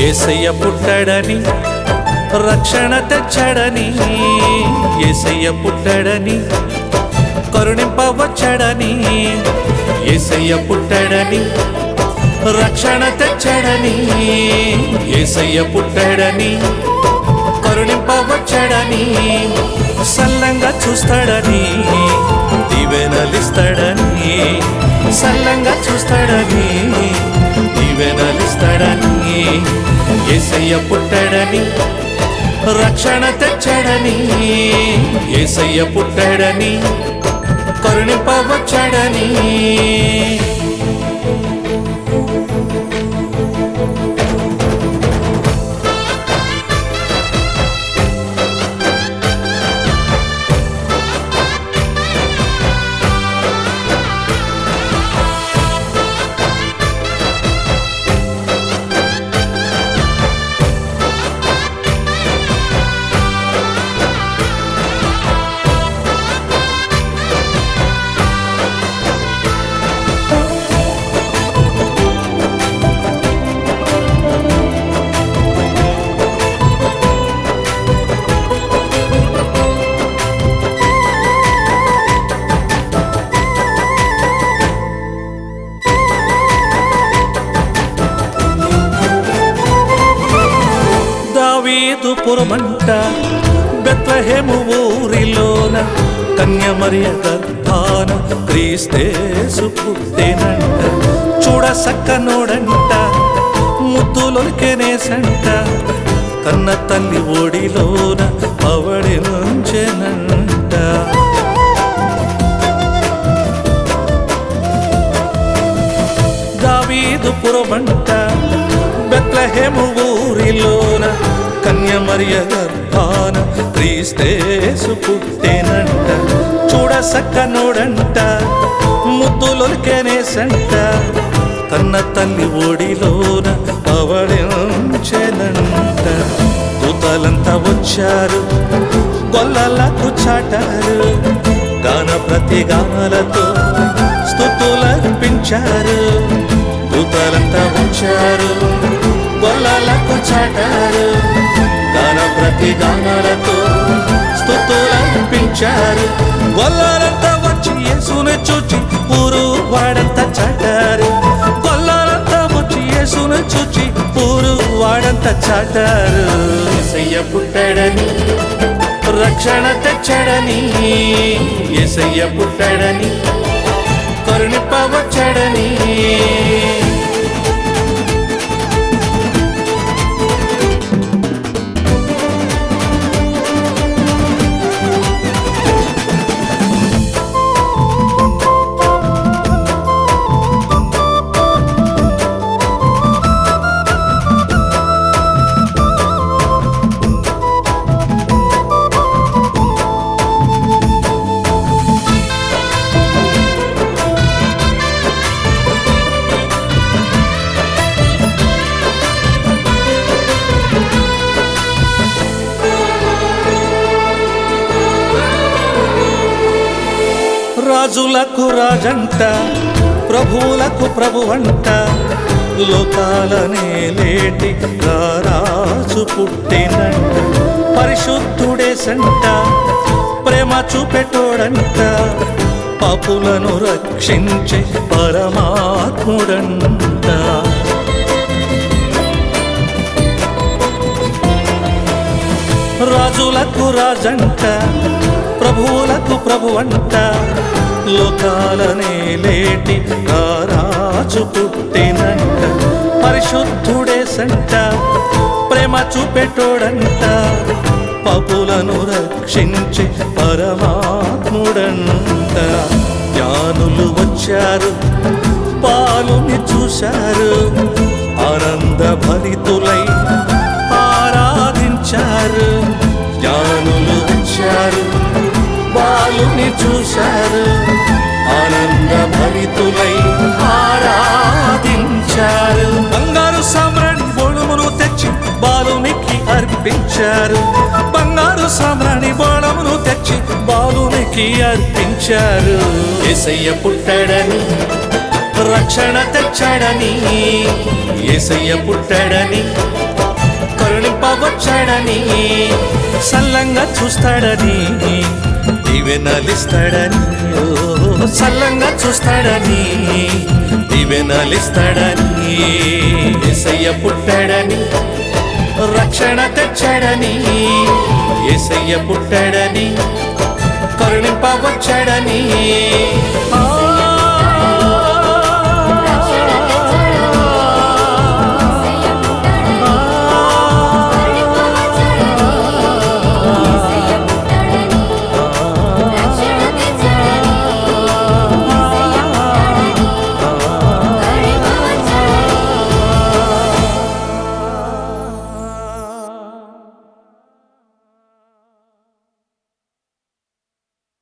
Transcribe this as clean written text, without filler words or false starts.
యేసయ్య పుట్టాడని రక్షణ తెచ్చాడని, యేసయ్య పుట్టాడని కరుణింపవచ్చాడని, యేసయ్య పుట్టాడని రక్షణ తెచ్చాడని, యేసయ్య పుట్టాడని కరుణింపవచ్చాడని, సల్లంగా చూస్తాడని దీవెనలిస్తాడని, సల్లంగా చూస్తాడని దీవెనలిస్తాడని, యేసయ్య పుట్టాడని రక్షణ తెచ్చాడని, యేసయ్య పుట్టాడని కరుణింపవచ్చాడని. దావీదుపురమంట బెత్లెహేము ఊరిలోన కన్యమరియ గర్భాన క్రీస్తేసు పుట్టెనంట, చూడ సక్కనోడంట ముద్దులొలికెనేసంట, కన్న తల్లి ఒడిలోన పవడి నుంచెనంట. దావీదుపురమంట బెత్లెహేము ఊరిలోన కన్యమరియ గర్భాన క్రీస్తేసు పుట్టెనంట, చూడ సక్కనోడంట ముద్దులొలికెనేసంట, కన్న తల్లి ఒడిలోన పవళించెనంట. దూతలంతా వచ్చారు గొల్లలకు చాటారు, గాన ప్రతిగానాలతో స్తుతులర్పించారు. దూతలంతా వచ్చారు గొల్లలకు చాటారు, గాన ప్రతిగానాలతో స్తుతులర్పించారు. గొల్లలంతా వచ్చి యేసుని చూచి ఊరు వాడంతా చాటారు, గొల్లలంతా వచ్చి యేసుని చూచి ఊరు వాడంతా చాటారు. యేసయ్య పుట్టాడని రక్షణ తెచ్చాడని, యేసయ్య పుట్టాడని కరుణింపవచ్చాడని. రాజులకు రాజంట ప్రభువులకు ప్రభువంట, లోకాలనే లేటి రాజు పుట్టినంట, పరిశుద్ధుడేసంట ప్రేమ చూపెట్టోడంట, పాపులను రక్షించే పరమాత్ముడంట. రాజులకు రాజంట ప్రభువులకు ప్రభువంట, లోకాలనే లేటి రాజు పుట్టినంట, పరిశుద్ధుడేసంట ప్రేమ చూపెట్టోడంట, పాపులను రక్షించే పరమాత్ముడంట. జ్ఞానులు వచ్చారు పాలుని చూశారు, ఆనంద భరితులై ఆరాధించారు. జ్ఞానులు వచ్చారు బాలుని చూశారు, ఆనంద భరితులై ఆరాధించారు. బంగారు సామ్రాణి బోళమును తెచ్చి బాలునికి అర్పించారు, బంగారు సామ్రాణి బోళమును తెచ్చి బాలునికి అర్పించారు. యేసయ్య పుట్టాడని రక్షణ తెచ్చాడని, యేసయ్య పుట్టాడని కరుణింపవచ్చాడని, సల్లంగా చూస్తాడని, దీవెనలిస్తాడని, సల్లంగా చూస్తాడని, దీవెనలిస్తాడని. యేసయ్య పుట్టాడని, రక్షణ తెచ్చాడని, యేసయ్య పుట్టాడని, కరుణింపవచ్చాడని.